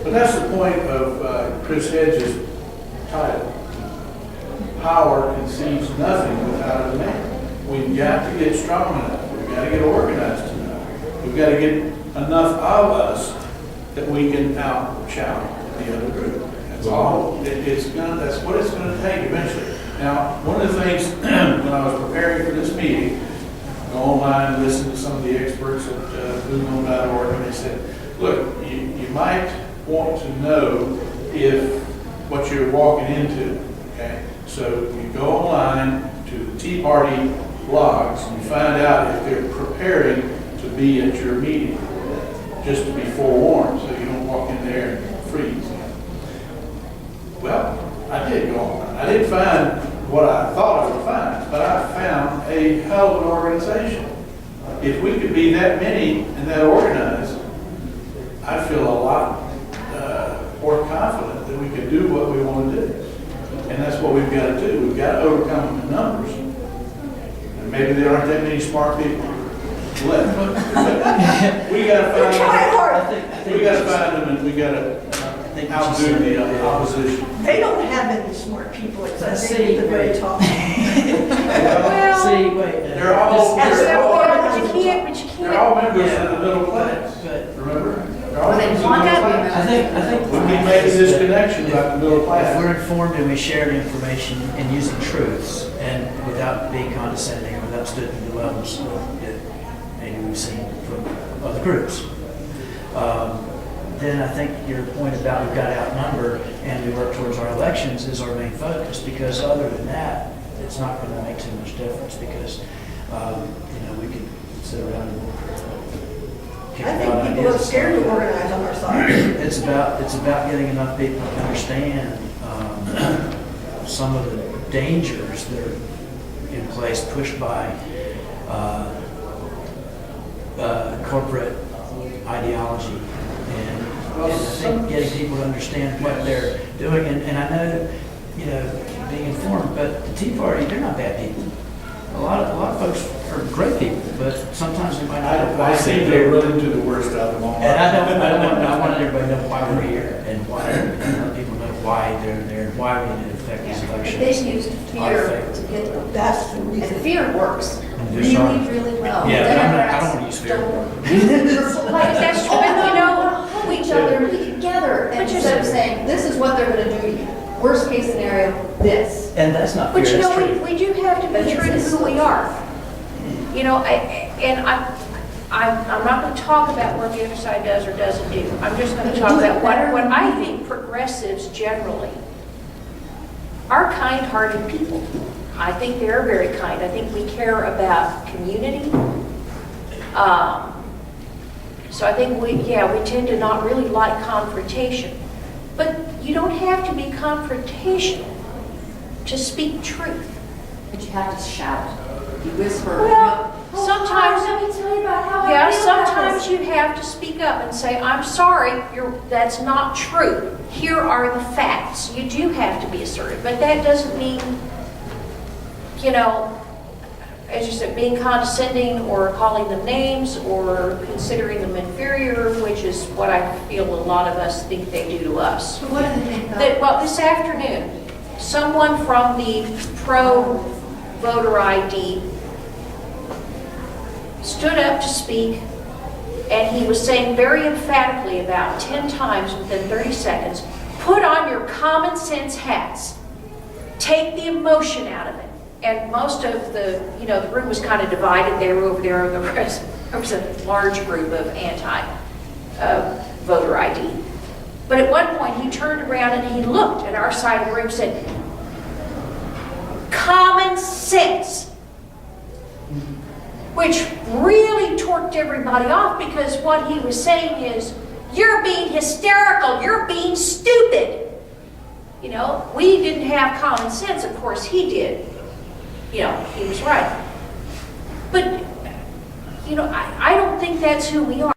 But that's the point of Chris Hedges' title. Power conceives nothing without a man. We've got to get strong enough. We've got to get organized enough. We've got to get enough of us that we can out-shout the other group. That's all. That's what it's going to take eventually. Now, one of the things when I was preparing for this meeting, go online and listen to some of the experts at bluezone.org, and they said, look, you might want to know if what you're walking into, okay? So you go online to the Tea Party blogs and you find out if they're preparing to be at your meeting, just to be forewarned so you don't walk in there and freeze. Well, I did go online. I didn't find what I thought I would find, but I found a hell of an organization. If we could be that many and that organized, I feel a lot more confident that we could do what we want to do. And that's what we've got to do. We've got to overcome the numbers. And maybe there aren't that many smart people left. We got to find them. We got to find them, and we got to outdo the opposition. They don't have any smart people except maybe the very top. Well, See, wait. they're all They're all members of the middle class. Remember? They're all members of the middle class. I think We can make this connection about the middle if class. we're informed and we share the information and using truths and without being condescending or without stooping to levels that maybe we've seen from other groups, then I think your point about we've got outnumbered and we work towards our elections is our main focus, because other than that, it's not going to make too much difference, because we could sit around and I think people are scared to organize on our side. It's about getting enough people to understand some of the dangers that are in place, pushed by corporate ideology, and I think getting people to understand what they're doing. And I know, being informed, but the Tea Party, they're not bad people. A lot of folks are great people, but sometimes they might not know why I seem to run into the worst out of them all. And I want everybody to know why we're here and why, let people know why they're there, and why we need to affect these elections. They used fear to get the That's the reason. And fear works Just sorry. really well. Yeah, I don't want to use fear. Like, that's true, but hold each other and be together instead of saying, this is what they're gonna do to you. Worst case scenario, this. And that's not fair, But you that's know, true. we do have to be true to who we are. You know, I'm not going to talk about what the other side does or doesn't do. I'm just going to talk about what I think progressives generally are kind-hearted people. I think they're very kind. I think we care about community. So I think we tend to not really like confrontation. But you don't have to be confrontational to speak truth. But you have to shout. You whisper. Well, sometimes, let me tell you about how I yeah, feel about sometimes this. you have to speak up and say, I'm sorry, that's not true. Here are the facts. You do have to be assertive, but that doesn't mean, as you said, being condescending or calling them names or considering them inferior, which is what I feel a lot of us think they do to us. So what do they think? Well, this afternoon, someone from the pro-voter ID stood up to speak, and he was saying very emphatically about 10 times within 30 seconds, put on your common sense hats. Take the emotion out of it. And most of the room was kind of divided. They were over there. There was a large group of anti-voter ID. But at one point, he turned around and he looked at our side of the room and said, common sense. Which really torqued everybody off, because what he was saying is, you're being hysterical, you're being stupid. We didn't have common sense. Of course, he did. He was right. But, I don't think that's who we are.